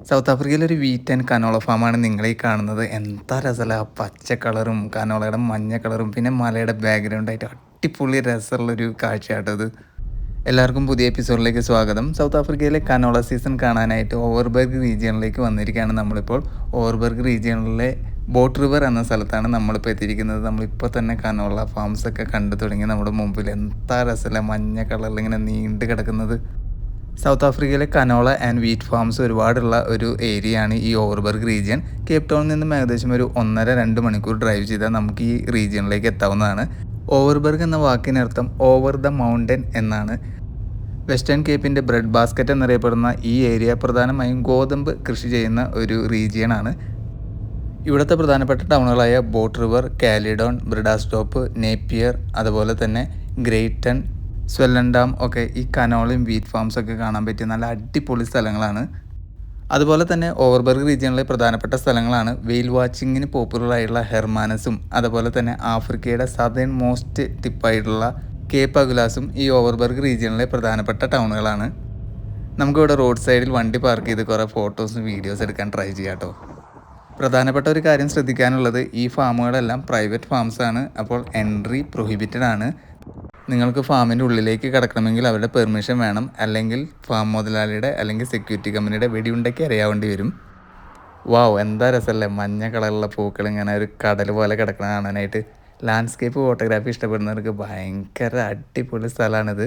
South ആഫ്രിക്കയിലെ ഒരു wheat and canola ഫാമാണ് നിങ്ങളീ കാണുന്നത്. എന്താ രസമല്ല, പച്ച കളറും കനോളയുടെ മഞ്ഞ കളറും പിന്നെ മലയുടെ ബാക്ക്ഗ്രൗണ്ടായിട്ട് അടിപൊളി രസമുള്ളൊരു കാഴ്ചയാട്ടത്. എല്ലാവർക്കും പുതിയ എപ്പിസോഡിലേക്ക് സ്വാഗതം. സൗത്ത് ആഫ്രിക്കയിലെ കനോള സീസൺ കാണാനായിട്ട് ഓവർബർഗ് റീജിയണിലേക്ക് വന്നിരിക്കുകയാണ് നമ്മളിപ്പോൾ. ഓവർബർഗ് റീജിയണിലെ ബോട്ട് റിവർ എന്ന സ്ഥലത്താണ് നമ്മളിപ്പോൾ എത്തിയിരിക്കുന്നത്. നമ്മളിപ്പോൾ തന്നെ കനോള ഫാംസൊക്കെ കണ്ടു തുടങ്ങി നമ്മുടെ മുമ്പിൽ. എന്താ രസമല്ല, മഞ്ഞ കളറിൽ ഇങ്ങനെ നീണ്ടു കിടക്കുന്നത്. സൗത്ത് ആഫ്രിക്കയിലെ കനോള ആൻഡ് വീറ്റ് ഫാംസ് ഒരുപാടുള്ള ഒരു ഏരിയയാണ് ഈ ഓവർബർഗ് റീജിയൻ. കേപ്പ് ടൗണിൽ നിന്നും ഏകദേശം ഒരു 1.5-2 മണിക്കൂർ ഡ്രൈവ് ചെയ്താൽ നമുക്ക് ഈ റീജിയനിലേക്ക് എത്താവുന്നതാണ്. ഓവർബർഗ് എന്ന വാക്കിനർത്ഥം ഓവർ ദ മൗണ്ടൻ എന്നാണ്. വെസ്റ്റേൺ കേപ്പിൻ്റെ ബ്രെഡ് ബാസ്ക്കറ്റ് എന്നറിയപ്പെടുന്ന ഈ ഏരിയ പ്രധാനമായും ഗോതമ്പ് കൃഷി ചെയ്യുന്ന ഒരു റീജിയനാണ്. ഇവിടുത്തെ പ്രധാനപ്പെട്ട ടൗണുകളായ ബോട്ട് റിവർ, കാലിഡോൺ, ബ്രിഡാസ്റ്റോപ്പ്, നേപ്പിയർ, അതുപോലെ തന്നെ ഗ്രേറ്റൺ, സ്വെല്ലൻ ഡാം ഒക്കെ ഈ കനോളയും വീറ്റ് ഫാംസൊക്കെ കാണാൻ പറ്റിയ നല്ല അടിപൊളി സ്ഥലങ്ങളാണ്. അതുപോലെ തന്നെ ഓവർബർഗ് റീജിയനിലെ പ്രധാനപ്പെട്ട സ്ഥലങ്ങളാണ് വെയിൽ വാച്ചിങ്ങിന് പോപ്പുലറായിട്ടുള്ള ഹെർമാനസും അതുപോലെ തന്നെ ആഫ്രിക്കയുടെ സദേൺ മോസ്റ്റ് ടിപ്പായിട്ടുള്ള കേപ്പ് അഗുലാസും ഈ ഓവർബർഗ് റീജിയനിലെ പ്രധാനപ്പെട്ട ടൗണുകളാണ്. നമുക്കിവിടെ റോഡ് സൈഡിൽ വണ്ടി പാർക്ക് ചെയ്ത് കുറേ ഫോട്ടോസും വീഡിയോസ് എടുക്കാൻ ട്രൈ ചെയ്യാം കേട്ടോ. പ്രധാനപ്പെട്ട ഒരു കാര്യം ശ്രദ്ധിക്കാനുള്ളത്, ഈ ഫാമുകളെല്ലാം പ്രൈവറ്റ് ഫാംസാണ്. അപ്പോൾ എൻട്രി പ്രൊഹിബിറ്റഡ് ആണ്. നിങ്ങൾക്ക് ഫാമിൻ്റെ ഉള്ളിലേക്ക് കിടക്കണമെങ്കിൽ അവരുടെ പെർമിഷൻ വേണം, അല്ലെങ്കിൽ ഫാം മുതലാളിയുടെ അല്ലെങ്കിൽ സെക്യൂരിറ്റി കമ്പനിയുടെ വെടിയുണ്ടയ്ക്ക് അറിയാവേണ്ടി വരും. വാവ്, എന്താ രസമല്ലേ, മഞ്ഞ കളറുള്ള പൂക്കൾ ഇങ്ങനെ ഒരു കടൽ പോലെ കിടക്കണം കാണാനായിട്ട്. ലാൻഡ്സ്കേപ്പ് ഫോട്ടോഗ്രാഫി ഇഷ്ടപ്പെടുന്നവർക്ക് ഭയങ്കര അടിപൊളി സ്ഥലമാണിത്.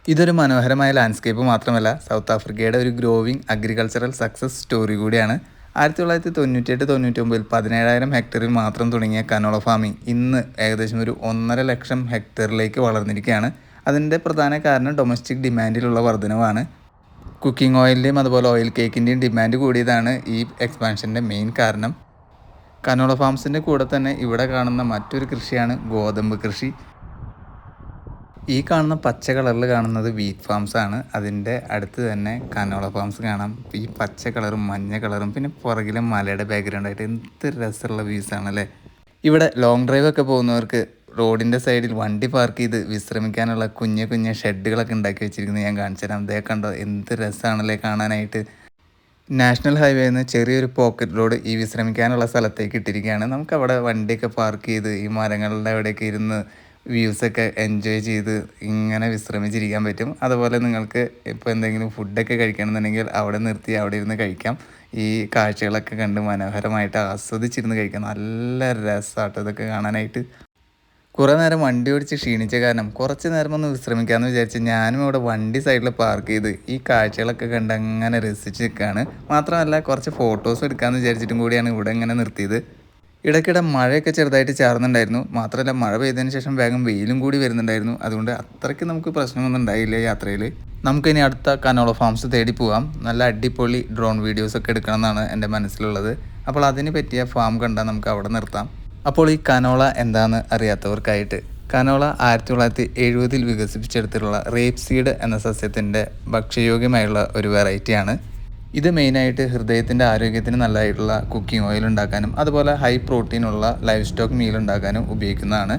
ഇതൊരു മനോഹരമായ ലാൻഡ്സ്കേപ്പ് മാത്രമല്ല, സൗത്ത് ആഫ്രിക്കയുടെ ഒരു ഗ്രോവിങ് അഗ്രികൾച്ചറൽ സക്സസ് സ്റ്റോറി കൂടിയാണ്. 1998-99 17,000 ഹെക്ടറിൽ മാത്രം തുടങ്ങിയ കനോള ഫാമിംഗ് ഇന്ന് ഏകദേശം ഒരു 1.5 ലക്ഷം ഹെക്ടറിലേക്ക് വളർന്നിരിക്കുകയാണ്. അതിൻ്റെ പ്രധാന കാരണം ഡൊമസ്റ്റിക് ഡിമാൻഡിലുള്ള വർധനവാണ്. കുക്കിംഗ് ഓയിലിൻ്റെയും അതുപോലെ ഓയിൽ കേക്കിൻ്റെയും ഡിമാൻഡ് കൂടിയതാണ് ഈ എക്സ്പാൻഷൻ്റെ മെയിൻ കാരണം. കനോള ഫാംസിൻ്റെ കൂടെ തന്നെ ഇവിടെ കാണുന്ന മറ്റൊരു കൃഷിയാണ് ഗോതമ്പ് കൃഷി. ഈ കാണുന്ന പച്ച കളറിൽ കാണുന്നത് വീറ്റ് ഫാംസ് ആണ്. അതിൻ്റെ അടുത്ത് തന്നെ കനോള ഫാംസ് കാണാം. ഈ പച്ച കളറും മഞ്ഞ കളറും പിന്നെ പുറകിലെ മലയുടെ ബാക്ക്ഗ്രൗണ്ടായിട്ട് എന്ത് രസമുള്ള വ്യൂസ് ആണല്ലേ. ഇവിടെ ലോങ് ഡ്രൈവ് ഒക്കെ പോകുന്നവർക്ക് റോഡിൻ്റെ സൈഡിൽ വണ്ടി പാർക്ക് ചെയ്ത് വിശ്രമിക്കാനുള്ള കുഞ്ഞു കുഞ്ഞു ഷെഡുകളൊക്കെ ഉണ്ടാക്കി വെച്ചിരിക്കുന്നത് ഞാൻ കാണിച്ചു തരാം. അതേ കണ്ടോ, എന്ത് രസമാണല്ലേ കാണാനായിട്ട്. നാഷണൽ ഹൈവേയിൽ നിന്ന് ചെറിയൊരു പോക്കറ്റ് റോഡ് ഈ വിശ്രമിക്കാനുള്ള സ്ഥലത്തേക്ക് ഇട്ടിരിക്കുകയാണ്. നമുക്കവിടെ വണ്ടിയൊക്കെ പാർക്ക് ചെയ്ത് ഈ മരങ്ങളുടെ അവിടെയൊക്കെ ഇരുന്ന് വ്യൂസൊക്കെ എൻജോയ് ചെയ്ത് ഇങ്ങനെ വിശ്രമിച്ചിരിക്കാൻ പറ്റും. അതുപോലെ നിങ്ങൾക്ക് ഇപ്പോൾ എന്തെങ്കിലും ഫുഡൊക്കെ കഴിക്കണമെന്നുണ്ടെങ്കിൽ അവിടെ നിർത്തി അവിടെ ഇരുന്ന് കഴിക്കാം. ഈ കാഴ്ചകളൊക്കെ കണ്ട് മനോഹരമായിട്ട് ആസ്വദിച്ചിരുന്ന് കഴിക്കാം. നല്ല രസമാട്ടോ ഇതൊക്കെ കാണാനായിട്ട്. കുറേ നേരം വണ്ടി ഓടിച്ച് ക്ഷീണിച്ച കാരണം കുറച്ച് നേരം ഒന്ന് വിശ്രമിക്കാമെന്ന് വിചാരിച്ച് ഞാനും ഇവിടെ വണ്ടി സൈഡിൽ പാർക്ക് ചെയ്ത് ഈ കാഴ്ചകളൊക്കെ കണ്ട് അങ്ങനെ രസിച്ച് നിൽക്കുകയാണ്. മാത്രമല്ല കുറച്ച് ഫോട്ടോസ് എടുക്കാമെന്ന് വിചാരിച്ചിട്ടും കൂടിയാണ് ഇവിടെ ഇങ്ങനെ നിർത്തിയത്. ഇടയ്ക്കിടെ മഴയൊക്കെ ചെറുതായിട്ട് ചാറുന്നുണ്ടായിരുന്നു. മാത്രമല്ല മഴ പെയ്തതിന് ശേഷം വേഗം വെയിലും കൂടി വരുന്നുണ്ടായിരുന്നു. അതുകൊണ്ട് അത്രയ്ക്ക് നമുക്ക് പ്രശ്നമൊന്നും ഉണ്ടായില്ല യാത്രയിൽ. നമുക്കിനി അടുത്ത കനോള ഫാംസ് തേടി പോകാം. നല്ല അടിപൊളി ഡ്രോൺ വീഡിയോസൊക്കെ എടുക്കണം എന്നാണ് എൻ്റെ മനസ്സിലുള്ളത്. അപ്പോൾ അതിന് പറ്റിയ ഫാം കണ്ടാൽ നമുക്ക് അവിടെ നിർത്താം. അപ്പോൾ ഈ കനോള എന്താണെന്ന് അറിയാത്തവർക്കായിട്ട്, കനോള 1970 വികസിപ്പിച്ചെടുത്തിട്ടുള്ള റേപ്പ് സീഡ് എന്ന സസ്യത്തിൻ്റെ ഭക്ഷ്യയോഗ്യമായുള്ള ഒരു വെറൈറ്റിയാണ്. ഇത് മെയിനായിട്ട് ഹൃദയത്തിൻ്റെ ആരോഗ്യത്തിന് നല്ലതായിട്ടുള്ള കുക്കിംഗ് ഓയിൽ ഉണ്ടാക്കാനും അതുപോലെ ഹൈ പ്രോട്ടീനുള്ള ലൈവ് സ്റ്റോക്ക് മീൽ ഉണ്ടാക്കാനും ഉപയോഗിക്കുന്നതാണ്.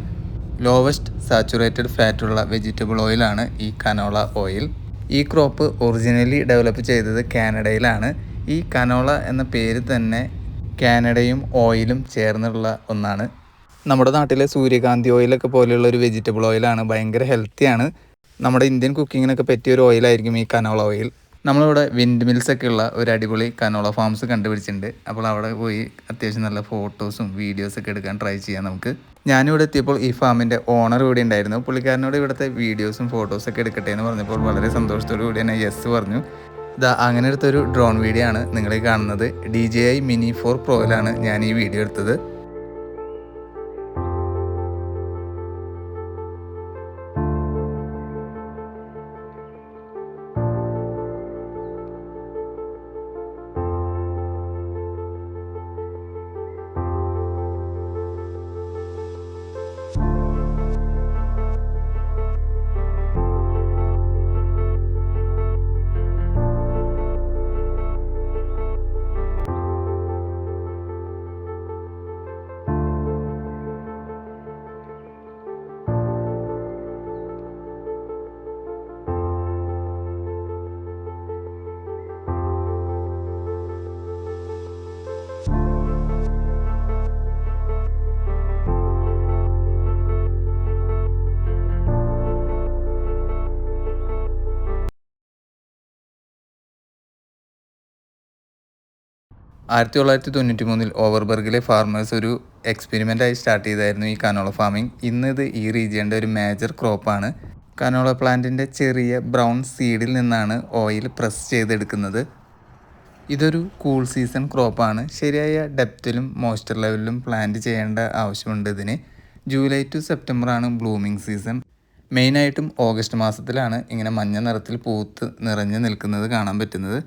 ലോവസ്റ്റ് സാച്ചുറേറ്റഡ് ഫാറ്റുള്ള വെജിറ്റബിൾ ഓയിലാണ് ഈ കനോള ഓയിൽ. ഈ ക്രോപ്പ് ഒറിജിനലി ഡെവലപ്പ് ചെയ്തത് കാനഡയിലാണ്. ഈ കനോള എന്ന പേര് തന്നെ കാനഡയും ഓയിലും ചേർന്നുള്ള ഒന്നാണ്. നമ്മുടെ നാട്ടിലെ സൂര്യകാന്തി ഓയിലൊക്കെ പോലെയുള്ള ഒരു വെജിറ്റബിൾ ഓയിലാണ്. ഭയങ്കര ഹെൽത്തിയാണ്. നമ്മുടെ ഇന്ത്യൻ കുക്കിങ്ങിനൊക്കെ പറ്റിയൊരു ഓയിലായിരിക്കും ഈ കനോള ഓയിൽ. നമ്മളിവിടെ വിൻഡ് മിൽസൊക്കെ ഉള്ള ഒരു അടിപൊളി കനോള ഫാംസ് കണ്ടുപിടിച്ചിട്ടുണ്ട്. അപ്പോൾ അവിടെ പോയി അത്യാവശ്യം നല്ല ഫോട്ടോസും വീഡിയോസൊക്കെ എടുക്കാൻ ട്രൈ ചെയ്യാം നമുക്ക്. ഞാനിവിടെ എത്തിയപ്പോൾ ഈ ഫാമിൻ്റെ ഓണർ കൂടി ഉണ്ടായിരുന്നു. പുള്ളിക്കാരനോട് ഇവിടുത്തെ വീഡിയോസും ഫോട്ടോസൊക്കെ എടുക്കട്ടെ എന്ന് പറഞ്ഞപ്പോൾ വളരെ സന്തോഷത്തോടു കൂടി തന്നെ യെസ് പറഞ്ഞു. അങ്ങനെ എടുത്തൊരു ഡ്രോൺ വീഡിയോ ആണ് നിങ്ങൾ കാണുന്നത്. DJI Mini 4 Proയിലാണ് ഞാൻ ഈ വീഡിയോ എടുത്തത്. 1993 ഓവർബർഗിലെ ഫാർമേഴ്സ് ഒരു എക്സ്പെരിമെൻ്റായി സ്റ്റാർട്ട് ചെയ്തായിരുന്നു ഈ കനോള ഫാമിംഗ്. ഇന്നിത് ഈ റീജിയൻ്റെ ഒരു മേജർ ക്രോപ്പാണ്. കനോള പ്ലാന്റിൻ്റെ ചെറിയ ബ്രൗൺ സീഡിൽ നിന്നാണ് ഓയിൽ പ്രസ് ചെയ്തെടുക്കുന്നത്. ഇതൊരു കൂൾ സീസൺ ക്രോപ്പാണ്. ശരിയായ ഡെപ്തിലും മോയ്സ്ചർ ലെവലിലും പ്ലാന്റ് ചെയ്യേണ്ട ആവശ്യമുണ്ട് ഇതിന്. ജൂലൈ ടു സെപ്റ്റംബർ ആണ് ബ്ലൂമിങ് സീസൺ. മെയിനായിട്ടും ഓഗസ്റ്റ് മാസത്തിലാണ് ഇങ്ങനെ മഞ്ഞ നിറത്തിൽ പൂത്ത് നിറഞ്ഞു നിൽക്കുന്നത് കാണാൻ പറ്റുന്നത്.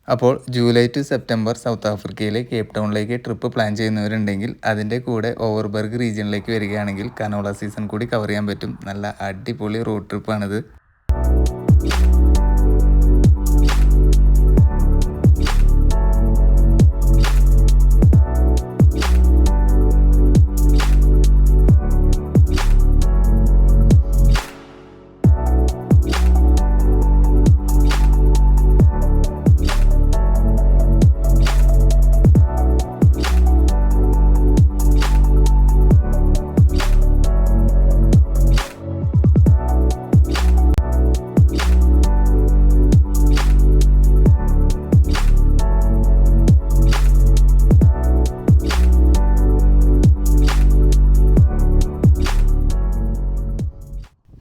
അപ്പോൾ ജൂലൈ ടു സെപ്റ്റംബർ സൗത്ത് ആഫ്രിക്കയിലെ കേപ്പ് ടൗണിലേക്ക് ട്രിപ്പ് പ്ലാൻ ചെയ്യുന്നവരുണ്ടെങ്കിൽ അതിൻ്റെ കൂടെ ഓവർബർഗ് റീജിയനിലേക്ക് വരികയാണെങ്കിൽ കനോള സീസൺ കൂടി കവർ ചെയ്യാൻ പറ്റും. നല്ല അടിപൊളി റോഡ് ട്രിപ്പാണിത്.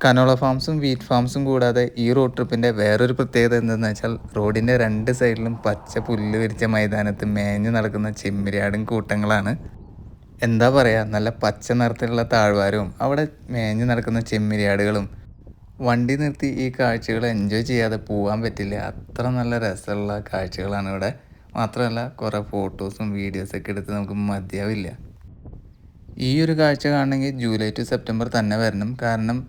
കനോള ഫാംസും വീറ്റ് ഫാംസും കൂടാതെ ഈ റോഡ് ട്രിപ്പിൻ്റെ വേറൊരു പ്രത്യേകത എന്തെന്ന് വെച്ചാൽ റോഡിൻ്റെ രണ്ട് സൈഡിലും പച്ച പുല്ല് വിരിച്ച മൈതാനത്ത് മേഞ്ഞു നടക്കുന്ന ചെമ്മരിയാടും കൂട്ടങ്ങളാണ്. എന്താ പറയുക, നല്ല പച്ച നിറത്തിലുള്ള താഴ്വാരവും അവിടെ മേഞ്ഞു നടക്കുന്ന ചെമ്മരിയാടുകളും. വണ്ടി നിർത്തി ഈ കാഴ്ചകൾ എൻജോയ് ചെയ്യാതെ പോകാൻ പറ്റില്ല. അത്ര നല്ല രസമുള്ള കാഴ്ചകളാണ് ഇവിടെ. മാത്രമല്ല കുറേ ഫോട്ടോസും വീഡിയോസൊക്കെ എടുത്ത് നമുക്ക് മതിയാവില്ല. ഈ ഒരു കാഴ്ച കാണണമെങ്കിൽ ജൂലൈ ടു സെപ്റ്റംബർ തന്നെ വരണം. കാരണം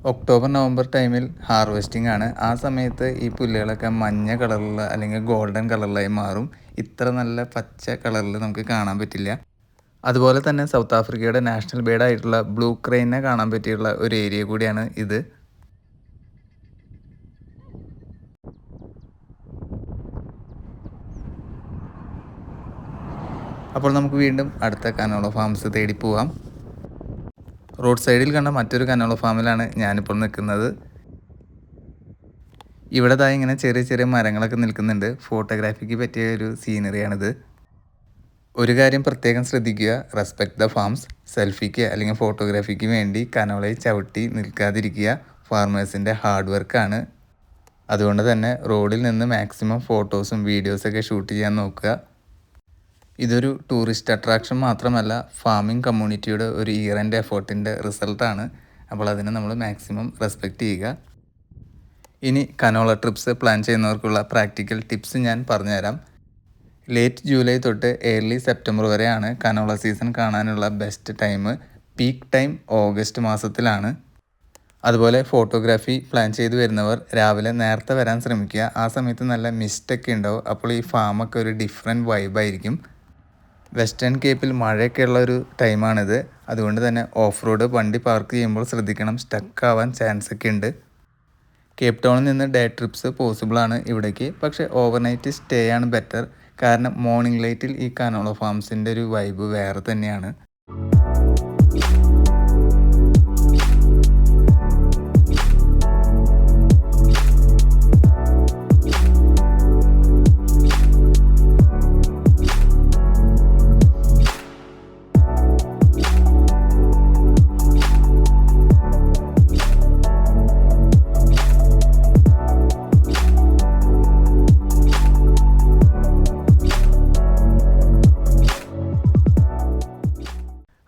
ഒക്ടോബർ നവംബർ ടൈമിൽ ഹാർവെസ്റ്റിംഗ് ആണ്. ആ സമയത്ത് ഈ പുല്ലുകളൊക്കെ മഞ്ഞ കളറിൽ അല്ലെങ്കിൽ ഗോൾഡൻ കളറിലായി മാറും. ഇത്ര നല്ല പച്ച കളറിൽ നമുക്ക് കാണാൻ പറ്റില്ല. അതുപോലെ തന്നെ സൗത്ത് ആഫ്രിക്കയുടെ നാഷണൽ ബേർഡ് ആയിട്ടുള്ള ബ്ലൂ ക്രെയിനെ കാണാൻ പറ്റിയുള്ള ഒരു ഏരിയ കൂടിയാണ് ഇത്. അപ്പോൾ നമുക്ക് വീണ്ടും അടുത്ത കനോള ഫാംസ് തേടി പോവാം. റോഡ് സൈഡിൽ കണ്ട മറ്റൊരു കനോള ഫാമിലാണ് ഞാനിപ്പോൾ നിൽക്കുന്നത്. ഇവിടെ ഇങ്ങനെ ചെറിയ ചെറിയ മരങ്ങളൊക്കെ നിൽക്കുന്നുണ്ട്. ഫോട്ടോഗ്രാഫിക്ക് പറ്റിയ ഒരു സീനറിയാണിത്. ഒരു കാര്യം പ്രത്യേകം ശ്രദ്ധിക്കുക, റെസ്പെക്ട് ദ ഫാംസ്. സെൽഫിക്ക് അല്ലെങ്കിൽ ഫോട്ടോഗ്രാഫിക്ക് വേണ്ടി കനോളയെ ചവിട്ടി നിൽക്കാതിരിക്കുക. ഫാർമേഴ്സിൻ്റെ ഹാർഡ് വർക്കാണ്. അതുകൊണ്ട് തന്നെ റോഡിൽ നിന്ന് മാക്സിമം ഫോട്ടോസും വീഡിയോസൊക്കെ ഷൂട്ട് ചെയ്യാൻ നോക്കുക. ഇതൊരു ടൂറിസ്റ്റ് അട്രാക്ഷൻ മാത്രമല്ല, ഫാമിംഗ് കമ്മ്യൂണിറ്റിയുടെ ഒരു ഇയർ ആൻഡ് എഫേർട്ടിൻ്റെ റിസൾട്ടാണ്. അപ്പോൾ അതിനെ നമ്മൾ മാക്സിമം റെസ്പെക്റ്റ് ചെയ്യുക. ഇനി കനോള ട്രിപ്സ് പ്ലാൻ ചെയ്യുന്നവർക്കുള്ള പ്രാക്ടിക്കൽ ടിപ്സ് ഞാൻ പറഞ്ഞുതരാം. ലേറ്റ് ജൂലൈ തൊട്ട് ഏർലി സെപ്റ്റംബർ വരെയാണ് കനോള സീസൺ കാണാനുള്ള best time. Peak time August മാസത്തിലാണ്. അതുപോലെ ഫോട്ടോഗ്രാഫി പ്ലാൻ ചെയ്ത് വരുന്നവർ രാവിലെ നേരത്തെ വരാൻ ശ്രമിക്കുക. ആ സമയത്ത് നല്ല മിസ്റ്റൊക്കെ ഉണ്ടാവും. അപ്പോൾ ഈ ഫാമൊക്കെ ഒരു ഡിഫറെൻറ്റ് വൈബായിരിക്കും. വെസ്റ്റേൺ കേപ്പിൽ മഴയൊക്കെയുള്ള ഒരു ടൈമാണിത്. അതുകൊണ്ട് തന്നെ ഓഫ് റോഡ് വണ്ടി പാർക്ക് ചെയ്യുമ്പോൾ ശ്രദ്ധിക്കണം, സ്റ്റക്ക് ആവാൻ ചാൻസ് ഒക്കെ ഉണ്ട്. കേപ്പ് ടൗണിൽ നിന്ന് ഡേ ട്രിപ്സ് പോസിബിളാണ് ഇവിടേക്ക്. പക്ഷേ ഓവർനൈറ്റ് സ്റ്റേ ആണ് ബെറ്റർ. കാരണം മോർണിംഗ് ലൈറ്റിൽ ഈ കനോള ഫാംസിൻ്റെ ഒരു വൈബ് വേറെ തന്നെയാണ്.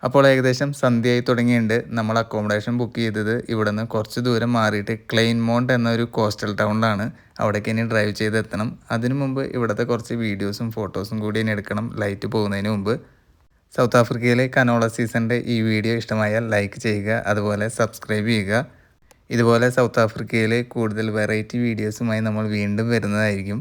അപ്പോൾ ഏകദേശം സന്ധ്യയായി തുടങ്ങിയിട്ടുണ്ട്. നമ്മൾ അക്കോമഡേഷൻ ബുക്ക് ചെയ്തത് ഇവിടെ നിന്ന് കുറച്ച് ദൂരം മാറിയിട്ട് ക്ലെയിൻമോണ്ട് എന്നൊരു കോസ്റ്റൽ ടൗണിലാണ്. അവിടേക്ക് ഇനി ഡ്രൈവ് ചെയ്തെത്തണം. അതിനു മുമ്പ് ഇവിടുത്തെ കുറച്ച് വീഡിയോസും ഫോട്ടോസും കൂടി ഇനി എടുക്കണം ലൈറ്റ് പോകുന്നതിന് മുമ്പ്. സൗത്ത് ആഫ്രിക്കയിലെ കനോള സീസണിൻ്റെ ഈ വീഡിയോ ഇഷ്ടമായാൽ ലൈക്ക് ചെയ്യുക, അതുപോലെ സബ്സ്ക്രൈബ് ചെയ്യുക. ഇതുപോലെ സൗത്ത് ആഫ്രിക്കയിലെ കൂടുതൽ വെറൈറ്റി വീഡിയോസുമായി നമ്മൾ വീണ്ടും വരുന്നതായിരിക്കും.